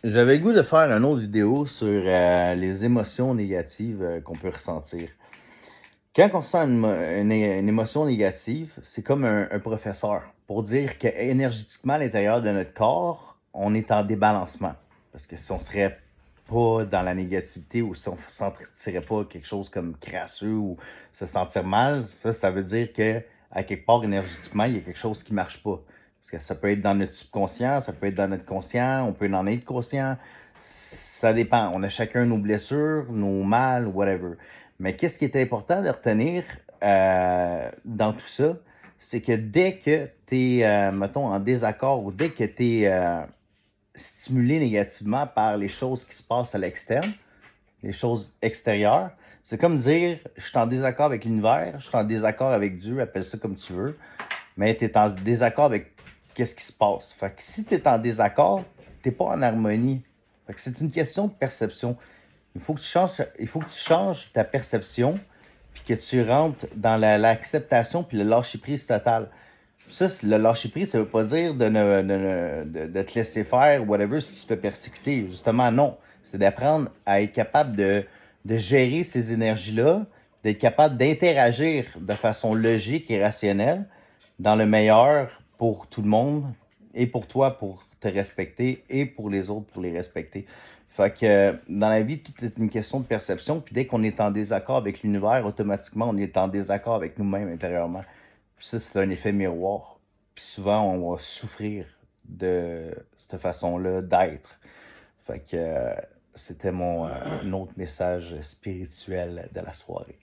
J'avais le goût de faire une autre vidéo sur les émotions négatives qu'on peut ressentir. Quand on ressent une émotion négative, c'est comme un professeur pour dire qu'énergétiquement, à l'intérieur de notre corps, on est en débalancement. Parce que si on serait pas dans la négativité ou si on ne sentirait pas quelque chose comme crasseux ou se sentir mal, ça veut dire que à quelque part, énergétiquement, il y a quelque chose qui marche pas. Parce que ça peut être dans notre subconscient, ça peut être dans notre conscient, on peut en être conscient. Ça dépend. On a chacun nos blessures, nos mal, whatever. Mais qu'est-ce qui est important de retenir dans tout ça, c'est que dès que tu es, mettons, en désaccord ou dès que tu es stimulé négativement par les choses qui se passent à l'externe, les choses extérieures, c'est comme dire, je suis en désaccord avec l'univers, je suis en désaccord avec Dieu, appelle ça comme tu veux, mais tu es en désaccord avec qu'est-ce qui se passe. Fait que si tu es en désaccord, tu n'es pas en harmonie. Fait que c'est une question de perception. Il faut que tu changes ta perception, puis que tu rentres dans l'acceptation puis le lâcher-prise total. Ça, le lâcher-prise, ça veut pas dire de te laisser faire, whatever, si tu te fais persécuter. Justement, non. C'est d'apprendre à être capable de gérer ces énergies-là, d'être capable d'interagir de façon logique et rationnelle dans le meilleur pour tout le monde et pour toi pour te respecter et pour les autres pour les respecter. Fait que dans la vie, tout est une question de perception. Puis dès qu'on est en désaccord avec l'univers, automatiquement, on est en désaccord avec nous-mêmes intérieurement. Puis ça, c'est un effet miroir. Puis souvent, on va souffrir de cette façon-là d'être. Fait que c'était mon autre message spirituel de la soirée.